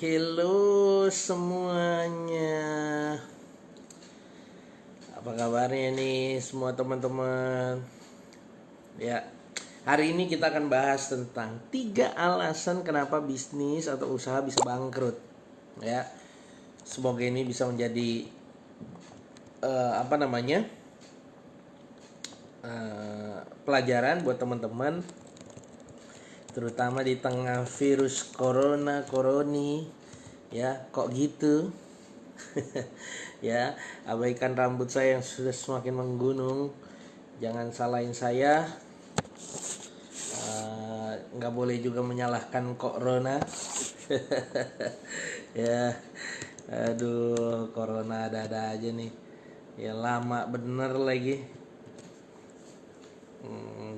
Halo semuanya. Apa kabarnya nih semua teman-teman? Ya, hari ini kita akan bahas tentang 3 alasan kenapa bisnis atau usaha bisa bangkrut. Ya, semoga ini bisa menjadi pelajaran buat teman-teman, terutama di tengah virus koroni. Ya, kok gitu? Ya, abaikan rambut saya yang sudah semakin menggunung. Jangan salahin saya. Nggak boleh juga menyalahkan corona. Ya, aduh, corona ada-ada aja nih. Ya lama bener lagi.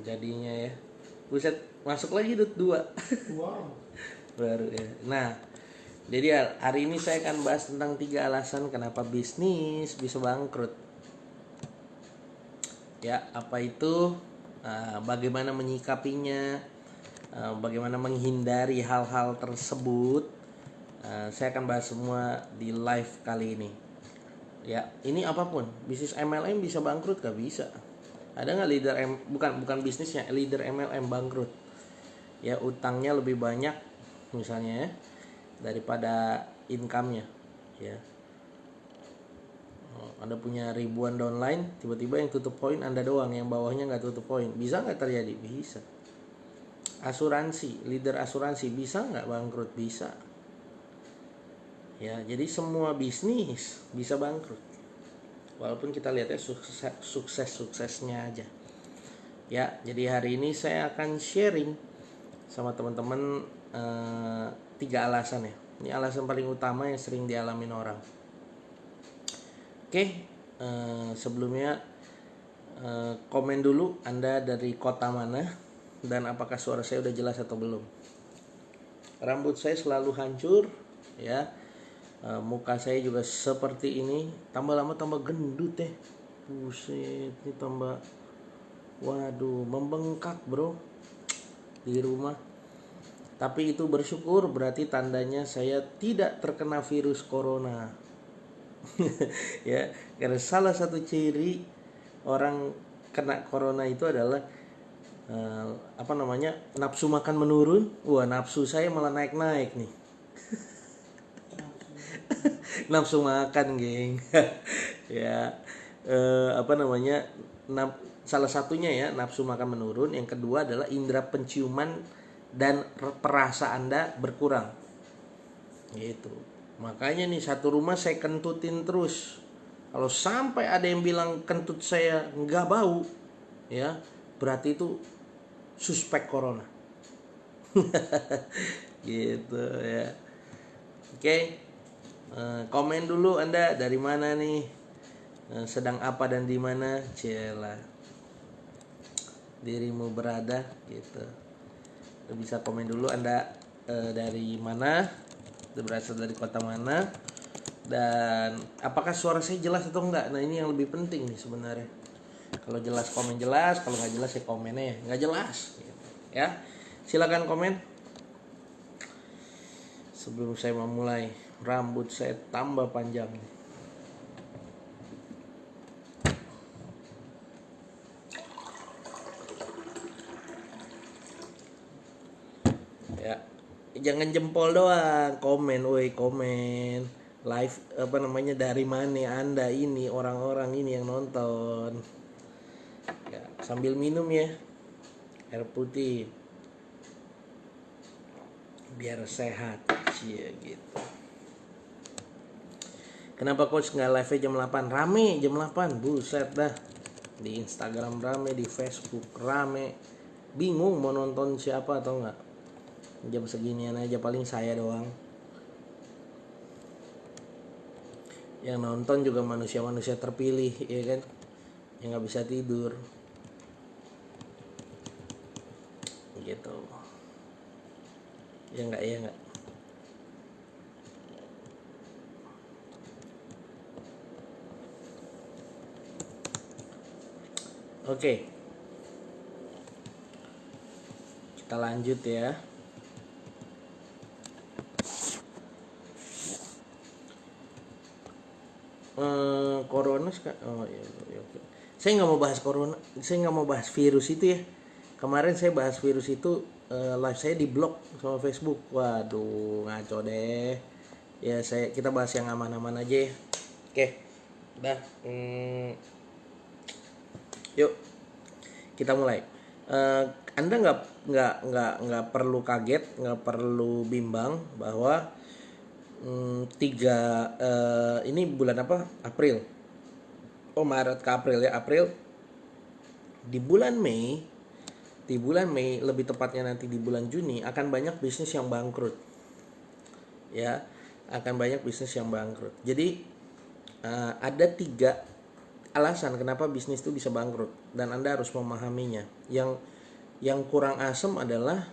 Jadinya ya. Buset, masuk lagi dua. Wow. Baru ya. Nah, jadi hari ini saya akan bahas tentang 3 alasan kenapa bisnis bisa bangkrut. Ya, apa itu? Bagaimana menyikapinya? Bagaimana menghindari hal-hal tersebut? Saya akan bahas semua di live kali ini. Ya, ini apapun, bisnis MLM bisa bangkrut gak? Bisa. Ada nggak bukan bisnisnya, leader MLM bangkrut? Ya, utangnya lebih banyak misalnya ya, daripada income-nya. Ya, Anda punya ribuan downline, tiba-tiba yang tutup poin Anda doang, yang bawahnya nggak tutup poin. Bisa nggak terjadi? Bisa. Asuransi, leader asuransi bisa nggak bangkrut? Bisa. Ya, jadi semua bisnis bisa bangkrut. Walaupun kita lihatnya sukses-suksesnya aja. Ya, jadi hari ini saya akan sharing sama teman-teman 3 alasan ya. Ini alasan paling utama yang sering dialamin orang. Oke, sebelumnya komen dulu Anda dari kota mana dan apakah suara saya udah jelas atau belum. Rambut saya selalu hancur ya. Muka saya juga seperti ini, tambah lama tambah gendut ya. Buset, ini tambah, waduh, membengkak bro di rumah. Tapi itu bersyukur, berarti tandanya saya tidak terkena virus corona. Ya, karena salah satu ciri orang kena corona itu adalah nafsu makan menurun. Wah, nafsu saya malah naik-naik nih. Nafsu makan, geng. Ya, salah satunya ya, nafsu makan menurun. Yang kedua adalah indera penciuman dan perasa Anda berkurang. Gitu. Makanya nih satu rumah saya kentutin terus. Kalau sampai ada yang bilang kentut saya nggak bau, ya berarti itu suspek corona. Gitu ya. Oke. Komen dulu Anda dari mana nih, sedang apa dan di mana, cila dirimu berada gitu. Bisa komen dulu Anda dari mana, berasal dari kota mana, dan apakah suara saya jelas atau enggak. Nah, ini yang lebih penting nih sebenarnya. Kalau jelas komen jelas, kalau nggak jelas ya komennya ya nggak jelas gitu. Ya, silakan komen. Sebelum saya memulai, rambut saya tambah panjang. Ya, jangan jempol doang, komen, woi komen. Live dari mana Anda ini, orang-orang ini yang nonton. Ya, sambil minum ya air putih biar sehat, cie gitu. Kenapa coach nggak live jam 8? Rame jam 8, buset dah. Di Instagram rame, di Facebook rame. Bingung mau nonton siapa atau enggak. Jam seginian aja paling saya doang. Yang nonton juga manusia-manusia terpilih, ya kan? Yang nggak bisa tidur. Gitu. Ya enggak. Oke. Kita lanjut ya. Corona oh iya, iya, oke. Saya nggak mau bahas corona, saya nggak mau bahas virus itu ya. Kemarin saya bahas virus itu, live saya di blok sama Facebook. Waduh, ngaco deh. Ya kita bahas yang aman-aman aja ya. Oke, udah. Yuk kita mulai. Anda nggak perlu kaget, nggak perlu bimbang bahwa ini bulan apa? April. Oh, Maret ke April ya. April. Di bulan Mei lebih tepatnya nanti di bulan Juni akan banyak bisnis yang bangkrut. Ya, akan banyak bisnis yang bangkrut. Jadi ada 3 alasan kenapa bisnis itu bisa bangkrut dan Anda harus memahaminya. Yang kurang asem adalah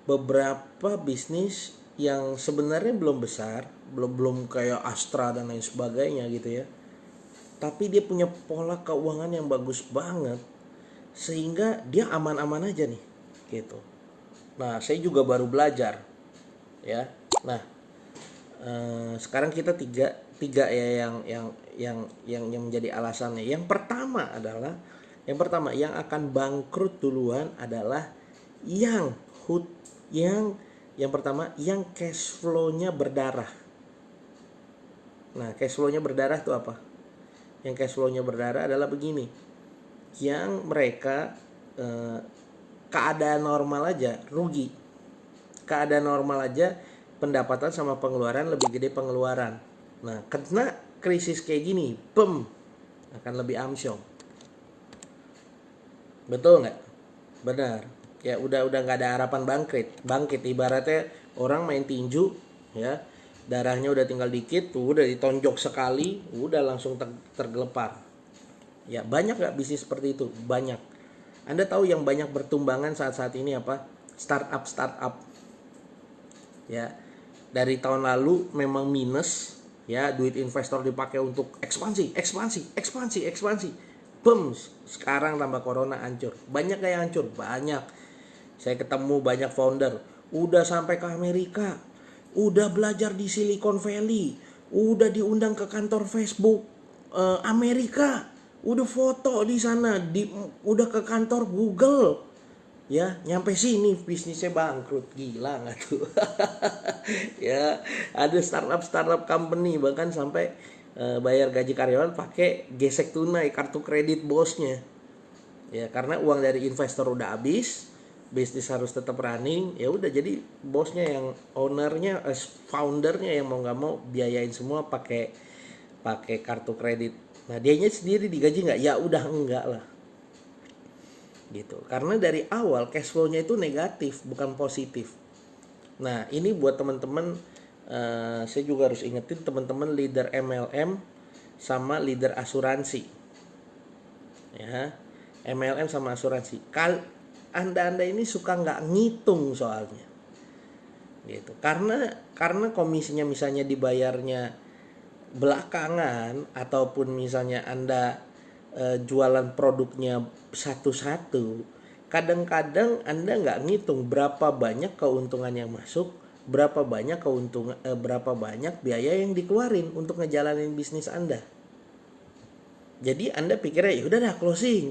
beberapa bisnis yang sebenarnya belum besar, belum kayak Astra dan lain sebagainya gitu ya. Tapi dia punya pola keuangan yang bagus banget sehingga dia aman-aman aja nih gitu. Nah, saya juga baru belajar ya. Nah, sekarang kita tiga ya yang menjadi alasannya. Yang pertama yang akan bangkrut duluan adalah yang pertama yang cash flow-nya berdarah. Nah, cash flow-nya berdarah itu apa? Yang cash flow-nya berdarah adalah begini. Yang mereka keadaan normal aja rugi. Keadaan normal aja pendapatan sama pengeluaran lebih gede pengeluaran. Nah, kena krisis kayak gini, akan lebih amsyong. Betul nggak? Benar. Ya udah nggak ada harapan bangkit. Ibaratnya orang main tinju, ya darahnya udah tinggal dikit, tuh udah ditonjok sekali, udah langsung tergelepar. Ya banyak nggak bisnis seperti itu? Banyak. Anda tahu yang banyak bertumbangan saat ini apa? Startup. Ya, dari tahun lalu memang minus. Ya, duit investor dipakai untuk ekspansi. Sekarang tambah corona hancur. Banyak kayak hancur, banyak. Saya ketemu banyak founder, udah sampai ke Amerika, udah belajar di Silicon Valley, udah diundang ke kantor Facebook Amerika, udah foto di sana, udah ke kantor Google. Ya, nyampe sini bisnisnya bangkrut. Gila nggak tuh? Ya, ada startup company bahkan sampai bayar gaji karyawan pakai gesek tunai kartu kredit bosnya. Ya, karena uang dari investor udah habis, bisnis harus tetap running. Ya udah, jadi bosnya yang ownernya, foundernya yang mau nggak mau biayain semua pakai kartu kredit. Nah, dianya sendiri digaji nggak? Ya udah enggak lah. Gitu. Karena dari awal cash flow-nya itu negatif, bukan positif. Nah, ini buat teman-teman, saya juga harus ingetin teman-teman leader MLM sama leader asuransi. Ya, MLM sama asuransi. Anda ini suka nggak ngitung soalnya. Gitu. Karena komisinya misalnya dibayarnya belakangan, ataupun misalnya Anda jualan produknya satu-satu, kadang-kadang Anda nggak ngitung berapa banyak keuntungan yang masuk, berapa banyak biaya yang dikeluarin untuk ngejalanin bisnis Anda. Jadi Anda pikirnya ya udah dah closing.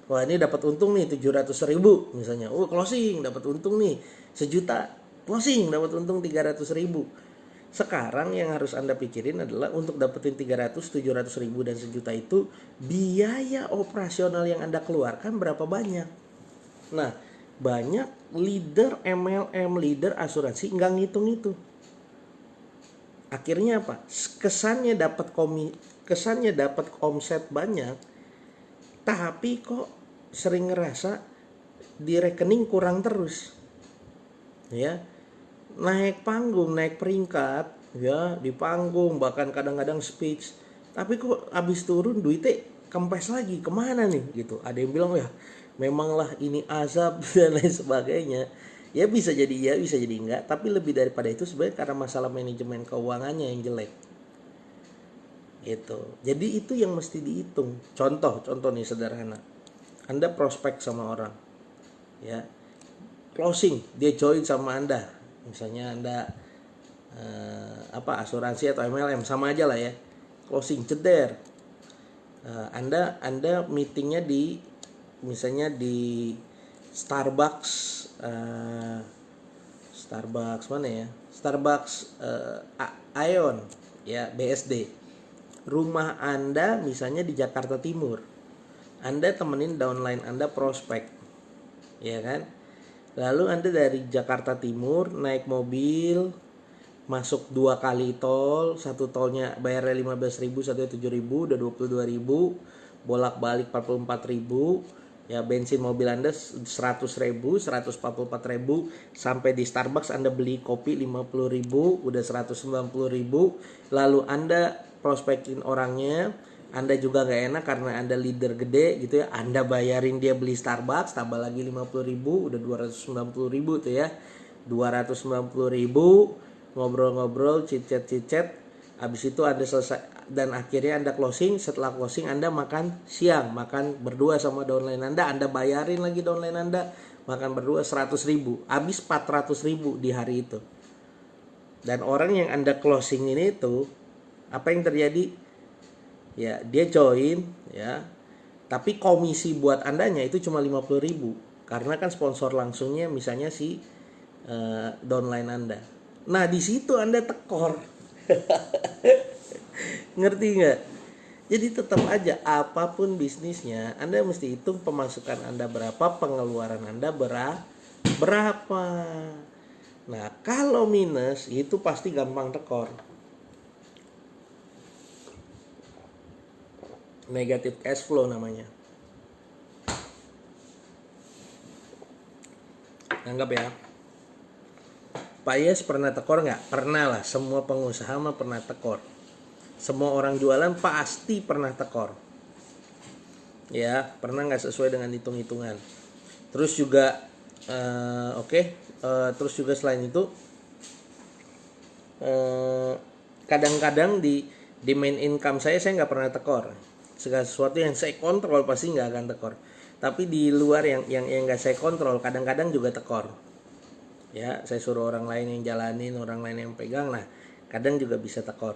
Wah, ini dapat untung nih 700.000 misalnya. Oh, closing dapat untung nih 1 juta. Closing dapat untung 300.000. Sekarang yang harus Anda pikirin adalah untuk dapetin 300, 700.000 dan 1 juta itu biaya operasional yang Anda keluarkan berapa banyak. Nah, banyak leader MLM, leader asuransi nggak ngitung itu. Akhirnya apa? Kesannya dapat omset banyak, tapi kok sering ngerasa di rekening kurang terus. Ya. Naik panggung, naik peringkat, ya di panggung, bahkan kadang-kadang speech, tapi kok abis turun duitnya kempes lagi, kemana nih gitu. Ada yang bilang ya memanglah ini azab dan lain sebagainya. Ya bisa jadi ya, bisa jadi enggak, tapi lebih daripada itu sebenarnya karena masalah manajemen keuangannya yang jelek gitu. Jadi itu yang mesti dihitung. Contoh nih sederhana, Anda prospek sama orang, ya closing, dia join sama Anda. Misalnya Anda asuransi atau MLM, sama aja lah ya. Closing ceder. Anda meetingnya misalnya di Starbucks, Starbucks mana ya? Starbucks Ion ya, BSD. Rumah Anda misalnya di Jakarta Timur. Anda temenin downline Anda prospek. Ya kan? Lalu Anda dari Jakarta Timur naik mobil, masuk 2 kali tol, satu tolnya bayarnya 15.000, satunya 7.000, udah 22.000, bolak-balik 44.000. Ya, bensin mobil Anda 100.000, 144.000, sampai di Starbucks Anda beli kopi 50.000, udah 190.000. Lalu Anda prospekin orangnya, Anda juga gak enak karena Anda leader gede gitu ya, Anda bayarin dia beli Starbucks, tambah lagi 50.000, udah 290.000 tuh ya. 290.000, ngobrol-ngobrol, cicet, habis itu Anda selesai dan akhirnya Anda closing. Setelah closing Anda makan siang, makan berdua sama downline Anda bayarin lagi downline Anda, makan berdua 100.000, habis 400.000 di hari itu. Dan orang yang Anda closing ini tuh, apa yang terjadi? Ya, dia join ya, tapi komisi buat Andanya itu cuma 50.000, karena kan sponsor langsungnya misalnya si downline Anda. Nah, di situ Anda tekor. Ngerti nggak? Jadi tetap aja apapun bisnisnya, Anda mesti hitung pemasukan Anda berapa, pengeluaran Anda berapa. Nah, kalau minus itu pasti gampang tekor. Negative cash flow namanya. Anggap ya. Pak Yes pernah tekor nggak? Pernah lah, semua pengusaha mah pernah tekor. Semua orang jualan pasti pernah tekor. Ya, pernah nggak sesuai dengan hitung-hitungan. Terus juga terus juga selain itu kadang-kadang di main income saya nggak pernah tekor. Segala sesuatu yang saya kontrol pasti nggak akan tekor. Tapi di luar yang nggak saya kontrol kadang-kadang juga tekor. Ya, saya suruh orang lain yang jalanin, orang lain yang pegang, nah kadang juga bisa tekor.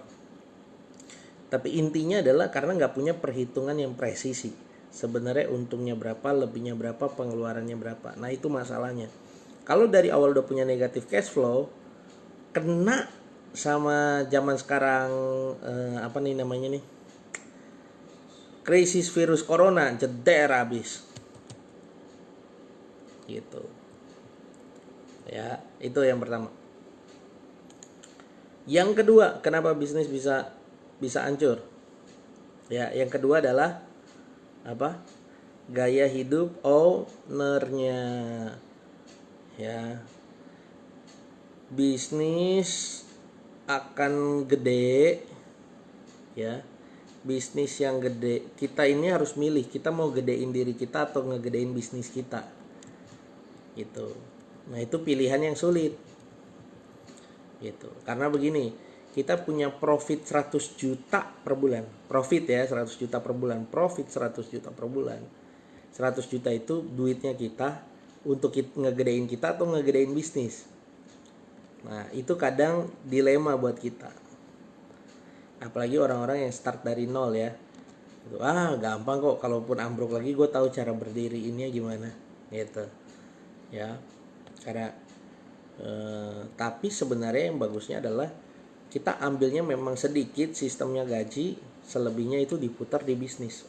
Tapi intinya adalah karena nggak punya perhitungan yang presisi. Sebenarnya untungnya berapa, lebihnya berapa, pengeluarannya berapa. Nah, itu masalahnya. Kalau dari awal udah punya negatif cash flow, kena sama zaman sekarang apa nih namanya nih, krisis virus corona, jeder habis gitu ya. Itu yang pertama. Yang kedua, kenapa bisnis bisa hancur? Ya, yang kedua adalah apa? Gaya hidup ownernya. Ya, bisnis akan gede ya. Bisnis yang gede, kita ini harus milih, kita mau gedein diri kita atau ngegedein bisnis kita gitu. Nah, itu pilihan yang sulit gitu. Karena begini, kita punya profit 100 juta per bulan. Profit ya 100 juta per bulan. Profit 100 juta per bulan. 100 juta itu duitnya kita untuk ngegedein kita atau ngegedein bisnis. Nah, itu kadang dilema buat kita. Apalagi orang-orang yang start dari nol ya. Gitu. Gampang kok, kalaupun ambruk lagi gue tahu cara berdiri ini gimana gitu. Ya. Karena tapi sebenarnya yang bagusnya adalah kita ambilnya memang sedikit sistemnya gaji, selebihnya itu diputar di bisnis.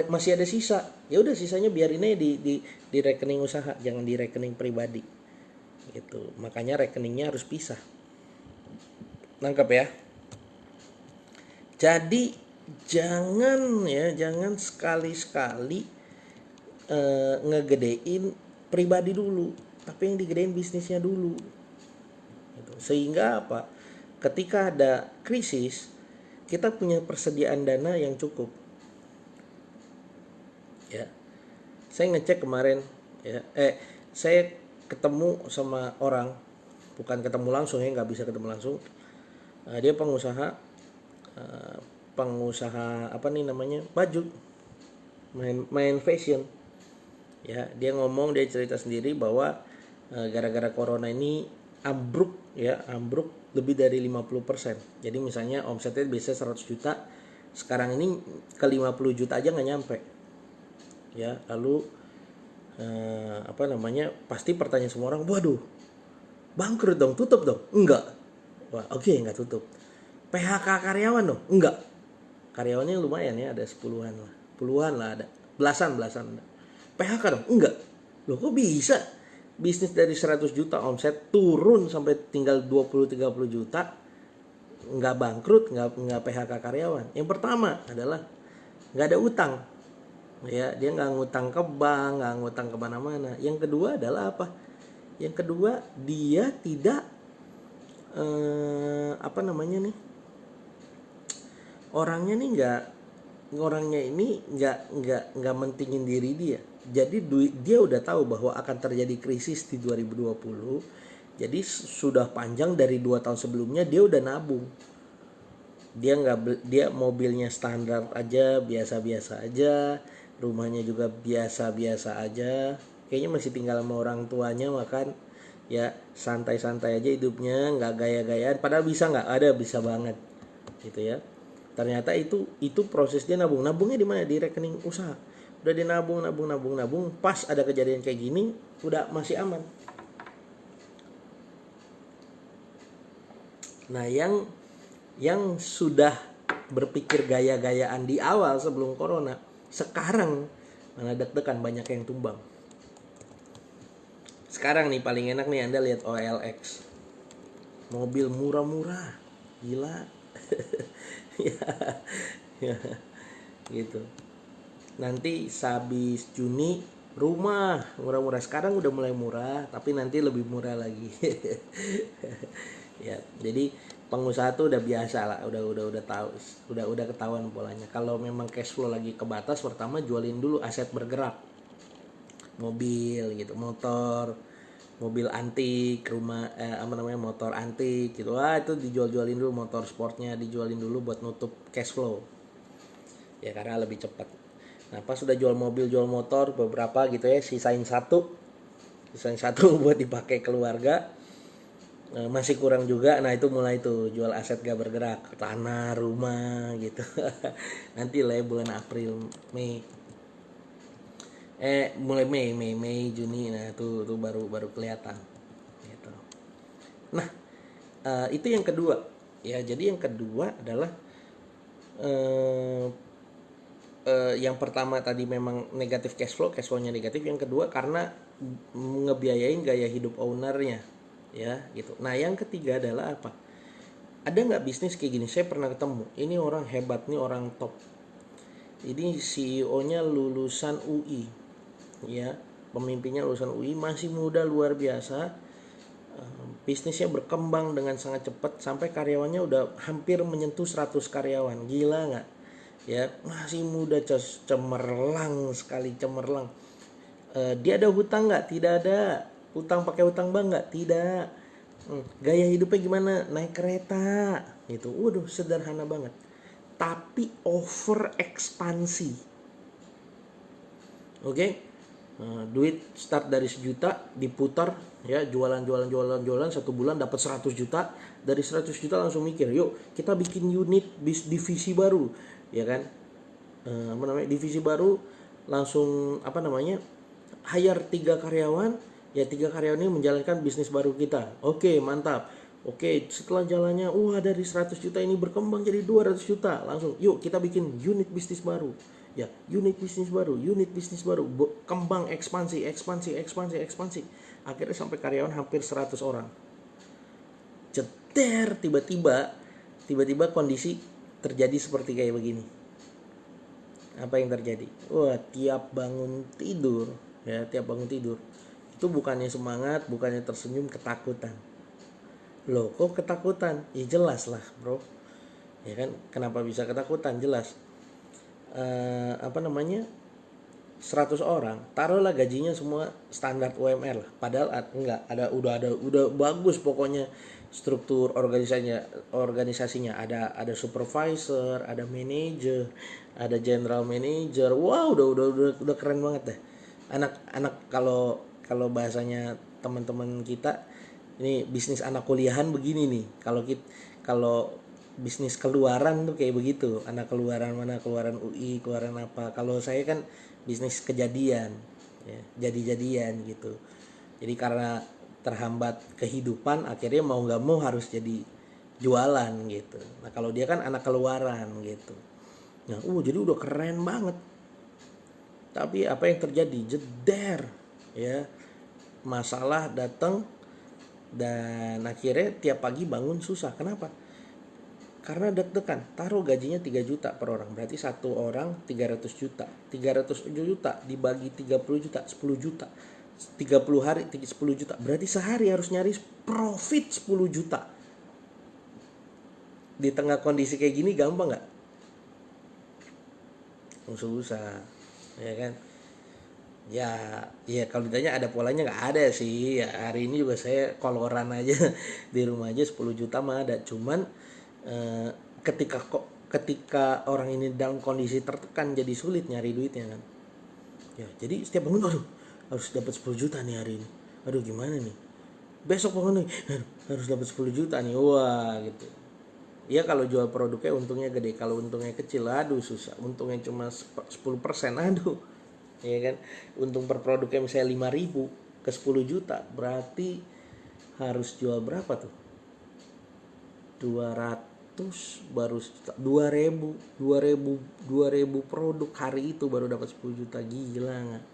Masih ada sisa. Ya udah, sisanya biarin aja di rekening usaha, jangan di rekening pribadi. Gitu. Makanya rekeningnya harus pisah. Nangkep ya? Jadi jangan sekali-sekali ngegedein pribadi dulu, tapi yang digedein bisnisnya dulu. Gitu. Sehingga apa? Ketika ada krisis, kita punya persediaan dana yang cukup. Ya, saya ngecek kemarin. Ya, saya ketemu sama orang, bukan ketemu langsung ya, nggak bisa ketemu langsung. Dia pengusaha apa nih namanya, baju, main fashion ya. Dia cerita sendiri bahwa gara-gara corona ini ambruk ya, ambruk lebih dari 50%. Jadi misalnya omsetnya biasa 100 juta, sekarang ini ke 50 juta aja nggak nyampe. Ya, lalu pasti pertanyaan semua orang, waduh, bangkrut dong, tutup dong? Enggak. Wah, oke, enggak tutup. PHK karyawan dong? Enggak. Karyawannya lumayan ya, ada 10-an lah. Puluhan lah ada. Belasan. PHK dong? Enggak. Loh kok bisa? Bisnis dari 100 juta omset turun sampai tinggal 20-30 juta. Enggak bangkrut, enggak PHK karyawan. Yang pertama adalah enggak ada utang. Ya, dia enggak ngutang ke bank, enggak ngutang ke mana-mana. Yang kedua adalah apa? Yang kedua, dia tidak orangnya ini nggak mentingin diri dia. Jadi dia udah tahu bahwa akan terjadi krisis di 2020. Jadi sudah panjang dari 2 tahun sebelumnya dia udah nabung. Dia mobilnya standar aja, biasa-biasa aja, rumahnya juga biasa-biasa aja. Kayaknya masih tinggal sama orang tuanya, makan ya santai-santai aja hidupnya, nggak gaya-gayaan. Padahal bisa banget gitu ya. Ternyata itu proses dia nabungnya di mana? Di rekening usaha. Udah dinabung, pas ada kejadian kayak gini udah masih aman. Nah, yang sudah berpikir gaya-gayaan di awal sebelum corona, sekarang malah deg-degan, banyak yang tumbang. Sekarang nih paling enak nih, Anda lihat OLX. Mobil murah-murah. Gila. ya, gitu. Nanti habis Juni rumah murah-murah. Sekarang udah mulai murah, tapi nanti lebih murah lagi. Ya, jadi pengusaha tuh udah biasa lah, udah tahu, udah ketahuan polanya. Kalau memang cash flow lagi kebatas, pertama jualin dulu aset bergerak. Mobil gitu, mobil antik, motor antik gitu. Itu dijualin dulu, motor sportnya dijualin dulu buat nutup cash flow. Ya karena lebih cepat. Nah, pas sudah jual mobil, jual motor beberapa gitu ya, sisain satu buat dipakai keluarga. Masih kurang juga, nah itu mulai tuh jual aset gak bergerak, tanah, rumah gitu. Nanti lah ya bulan April, Mei, mulai Mei, Juni, nah tuh baru kelihatan gitu. Nah, itu yang kedua ya. Jadi yang kedua adalah yang pertama tadi memang negatif cash flow-nya negatif. Yang kedua karena ngebiayain gaya hidup ownernya ya gitu. Nah, yang ketiga adalah apa? Ada nggak bisnis kayak gini? Saya pernah ketemu. Ini orang hebat nih, orang top. Ini CEO-nya lulusan UI ya, pemimpinnya lulusan UI, masih muda luar biasa. Bisnisnya berkembang dengan sangat cepat sampai karyawannya udah hampir menyentuh 100 karyawan. Gila nggak? Ya, masih muda, cemerlang sekali. Dia ada hutang nggak? Tidak ada. Pakai hutang bank nggak? Tidak. Gaya hidupnya gimana? Naik kereta gitu. Waduh, sederhana banget. Tapi over ekspansi. Oke? Duit start dari 1 juta, diputar ya, jualan 1 bulan dapat 100 juta. Dari 100 juta langsung mikir, yuk kita bikin unit divisi baru, ya kan? Divisi baru, langsung hire 3 karyawan. Ya, 3 karyawan ini menjalankan bisnis baru kita. Oke, mantap. Oke, setelah jalannya, dari 100 juta ini berkembang jadi 200 juta. Langsung, yuk kita bikin unit bisnis baru. Ya, unit bisnis baru. Kembang, ekspansi. Akhirnya sampai karyawan hampir 100 orang. Ceter, tiba-tiba kondisi terjadi seperti kayak begini. Apa yang terjadi? Tiap bangun tidur itu bukannya semangat, bukannya tersenyum, ketakutan. Loh, kok ketakutan? Ya jelas lah, bro. Ya kan, kenapa bisa ketakutan? Jelas. 100 orang, taruhlah gajinya semua standar UMR lah. Padahal enggak, udah bagus pokoknya struktur organisasinya. Ada supervisor, ada manager, ada general manager. Wow, udah keren banget deh. Anak kalau bahasanya teman-teman kita Ini bisnis anak kuliahan begini nih. Kalau bisnis keluaran tuh kayak begitu. Anak keluaran mana, keluaran UI, keluaran apa. Kalau saya kan bisnis kejadian, ya, jadi-jadian gitu. Jadi karena terhambat kehidupan, akhirnya mau nggak mau harus jadi jualan gitu. Nah kalau dia kan anak keluaran gitu. Nah, jadi udah keren banget. Tapi apa yang terjadi? Jeder, ya, masalah datang dan akhirnya tiap pagi bangun susah. Kenapa? Karena deg-degan. Taruh gajinya 3 juta per orang, berarti satu orang 300 juta. 300 juta dibagi 30 juta, 10 juta. 30 hari 10 juta. Berarti sehari harus nyari profit 10 juta. Di tengah kondisi kayak gini gampang nggak? Susah, ya kan? Ya kalau ditanya ada polanya, nggak ada sih. Ya, hari ini juga saya koloran aja di rumah aja 10 juta mah ada. Cuman ketika orang ini dalam kondisi tertekan jadi sulit nyari duitnya kan. Ya, jadi setiap bangun aduh harus dapat 10 juta nih hari ini. Aduh gimana nih? Besok bangun nih harus dapat 10 juta nih. Wah, gitu. Ya kalau jual produknya untungnya gede, kalau untungnya kecil aduh susah. Untungnya cuma 10%, aduh. Ya kan? Untung per produknya misalnya 5.000 ke 10 juta, berarti harus jual berapa tuh? 200 baru 2000 produk hari itu baru dapat 10 juta, gila nggak?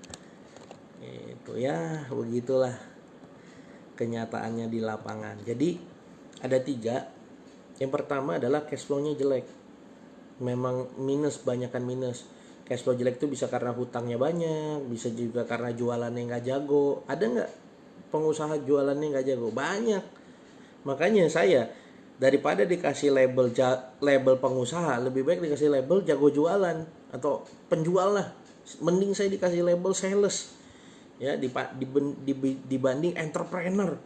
Itu ya begitulah kenyataannya di lapangan. Jadi ada 3. Yang pertama adalah cash flow-nya jelek. Memang minus, banyakan minus. Cash flow jelek itu bisa karena hutangnya banyak, bisa juga karena jualannya nggak jago. Ada nggak pengusaha jualannya nggak jago? Banyak. Makanya saya daripada dikasih label pengusaha, lebih baik dikasih label jago jualan atau penjual lah. Mending saya dikasih label sales, ya, dibanding entrepreneur.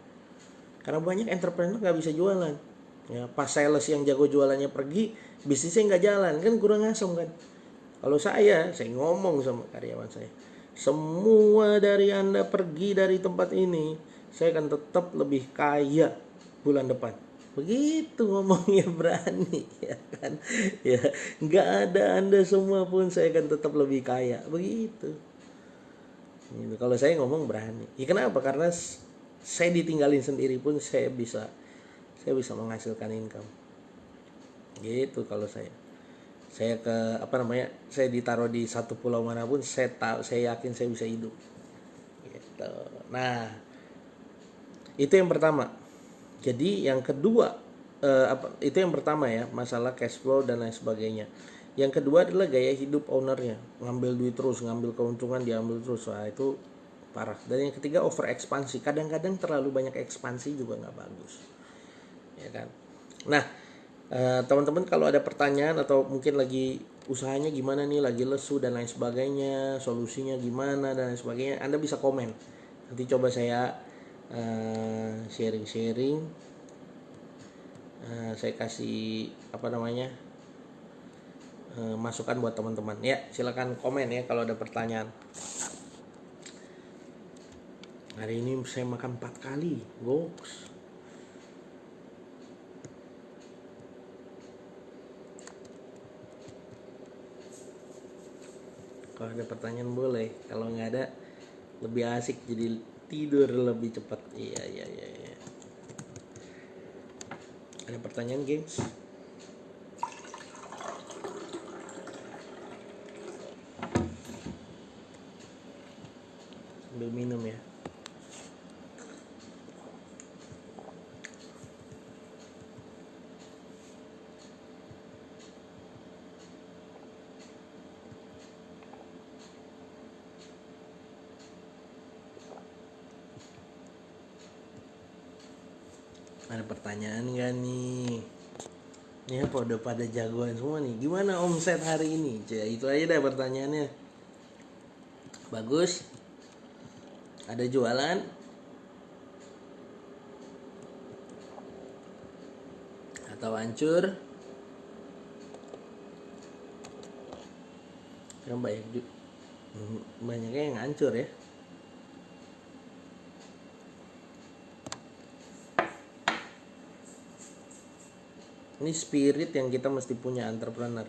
Karena banyak entrepreneur nggak bisa jualan. Ya, pas sales yang jago jualannya pergi, bisnisnya nggak jalan, kan kurang asem kan. Kalau saya ngomong sama karyawan saya, semua dari Anda pergi dari tempat ini, saya akan tetap lebih kaya bulan depan. Begitu ngomongnya, berani, ya kan. Ya, nggak ada Anda semua pun saya akan tetap lebih kaya. Begitu. Gitu. Kalau saya ngomong berani. Ya kenapa? Karena saya ditinggalin sendiri pun saya bisa menghasilkan income. Gitu kalau saya saya ditaruh di satu pulau manapun, saya yakin saya bisa hidup gitu. Nah itu yang pertama. Jadi yang kedua, itu yang pertama ya, masalah cash flow dan lain sebagainya. Yang kedua adalah gaya hidup ownernya, ngambil duit terus, ngambil keuntungan diambil terus. Wah, itu parah. Dan yang ketiga over ekspansi. Kadang-kadang terlalu banyak ekspansi juga nggak bagus, ya kan. Nah, teman-teman kalau ada pertanyaan atau mungkin lagi usahanya gimana nih, lagi lesu dan lain sebagainya, solusinya gimana dan lain sebagainya, Anda bisa komen. Nanti coba saya sharing-sharing, saya kasih masukan buat teman-teman. Ya, silakan komen ya kalau ada pertanyaan. Hari ini saya makan 4 kali, goks. Kalau ada pertanyaan boleh, kalau nggak ada lebih asik jadi tidur lebih cepat. Iya. Ada pertanyaan, gengs? Sambil minum ya. Ada pertanyaan gak nih? Ya udah pada jagoan semua nih. Gimana omset hari ini? Itu aja deh pertanyaannya. Bagus? Ada jualan? Atau hancur? Yang banyaknya yang hancur ya. Ini spirit yang kita mesti punya entrepreneur.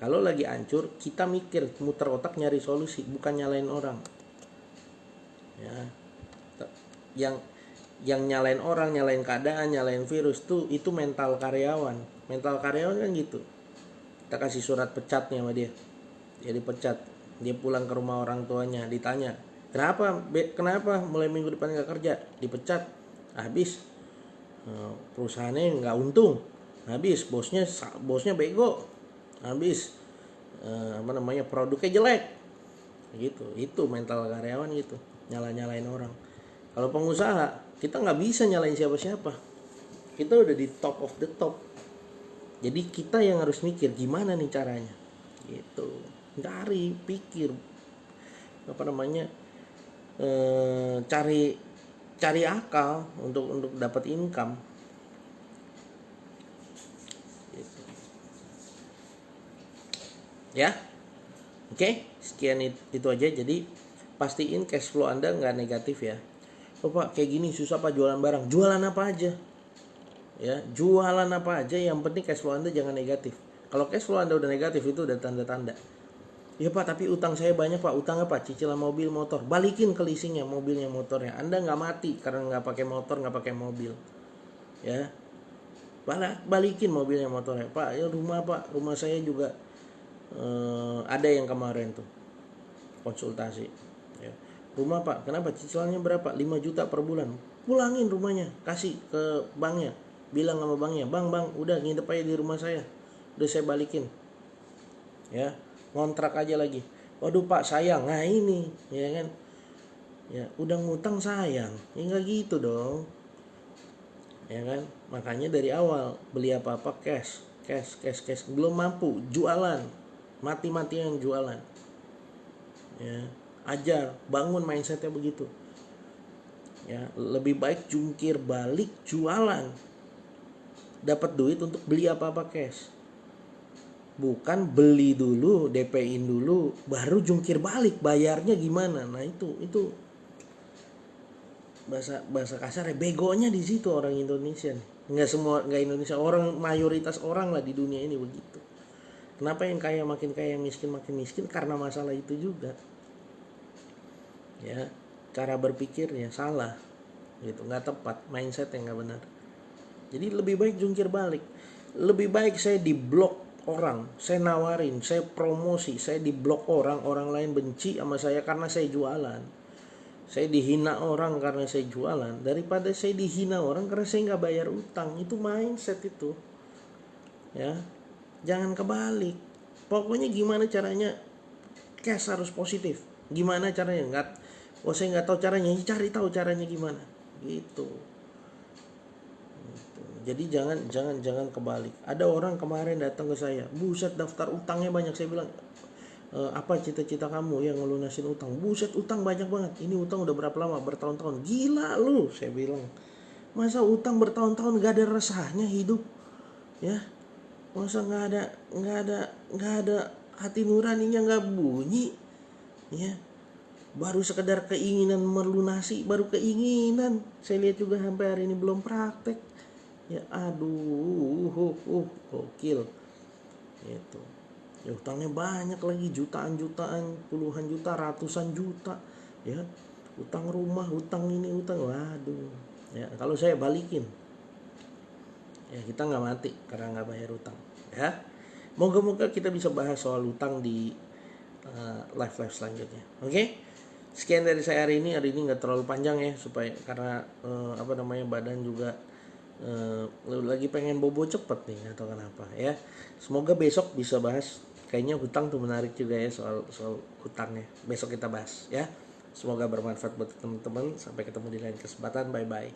Kalau lagi hancur, kita mikir, muter otak nyari solusi, bukan nyalain orang. Ya. Yang nyalain orang, nyalain keadaan, nyalain virus tuh itu mental karyawan. Mental karyawan kan gitu. Kita kasih surat pecat nih sama dia. Dia dipecat. Dia pulang ke rumah orang tuanya, ditanya, Kenapa mulai minggu depan nggak kerja? Dipecat. Habis perusahaannya nggak untung. Habis bosnya bego. Habis produknya jelek. Gitu. Itu mental karyawan gitu. Nyalain orang. Kalau pengusaha, kita nggak bisa nyalain siapa-siapa. Kita udah di top of the top. Jadi kita yang harus mikir gimana nih caranya. Gitu. Pikir cari akal untuk dapat income. Gitu. Ya. Oke, sekian itu aja. Jadi pastiin cash flow Anda nggak negatif ya. Oh Pak, kayak gini susah Pak jualan barang. Jualan apa aja? Ya, jualan apa aja, yang penting cash flow Anda jangan negatif. Kalau cash flow Anda udah negatif, itu udah tanda-tanda. Ya Pak, tapi utang saya banyak Pak. Utang apa? Cicilan mobil, motor. Balikin ke leasingnya, mobilnya, motornya. Anda nggak mati karena nggak pakai motor, nggak pakai mobil. Ya, balikin mobilnya, motornya. Pak, ya rumah saya juga ada yang kemarin tuh konsultasi. Ya. Rumah Pak, kenapa cicilannya berapa? 5 juta per bulan. Pulangin rumahnya, kasih ke banknya. Bilang sama banknya, bang, udah ngidep aja di rumah saya. Udah saya balikin. Ya, ngontrak aja lagi. Waduh Pak, sayang. Nah ini, ya kan. Ya, udah ngutang sayang. Ya enggak gitu dong. Ya kan? Makanya dari awal beli apa-apa cash. Belum mampu, jualan. Mati-matian jualan. Ya, ajar, bangun mindsetnya begitu. Ya, lebih baik jungkir balik jualan. Dapat duit untuk beli apa-apa cash. Bukan beli dulu, DP-in dulu, baru jungkir balik, bayarnya gimana? Nah itu bahasa kasarnya, begonya di situ orang Indonesia. Nggak Indonesia, orang mayoritas orang lah di dunia ini begitu. Kenapa yang kaya makin kaya, yang miskin makin miskin? Karena masalah itu juga. Ya, cara berpikirnya salah, gitu, nggak tepat, mindset yang nggak benar. Jadi lebih baik jungkir balik. Lebih baik saya diblok orang, saya nawarin, saya promosi, saya diblok orang lain benci sama saya karena saya jualan. Saya dihina orang karena saya jualan, daripada saya dihina orang karena saya nggak bayar utang. Itu mindset itu. Ya, jangan kebalik. Pokoknya gimana caranya cash harus positif. Gimana caranya? Saya nggak tahu caranya. Cari tahu caranya gimana. Gitu. Jadi jangan kebalik. Ada orang kemarin datang ke saya, buset daftar utangnya banyak. Saya bilang, apa cita-cita kamu yang ngelunasin utang? Buset, utang banyak banget. Ini utang udah berapa lama? Bertahun-tahun. Gila lu, saya bilang. Masa utang bertahun-tahun gak ada resahnya hidup? Ya, masa nggak ada hati nuraninya, nggak bunyi? Ya, baru sekedar keinginan melunasi, baru keinginan. Saya lihat juga sampai hari ini belum praktek. Ya aduh, gokil. Itu. Ya utangnya banyak lagi, jutaan, puluhan juta, ratusan juta. Ya, utang rumah, utang ini, utang. Waduh. Ya, kalau saya balikin. Ya, kita nggak mati karena nggak bayar utang. Ya. Moga-moga kita bisa bahas soal utang di live selanjutnya. Oke? Sekian dari saya hari ini. Hari ini nggak terlalu panjang ya, supaya karena badan juga lagi pengen bobo cepet nih atau kenapa ya. Semoga besok bisa bahas, kayaknya hutang tuh menarik juga ya, soal hutangnya. Besok kita bahas ya. Semoga bermanfaat buat teman-teman. Sampai ketemu di lain kesempatan. Bye bye.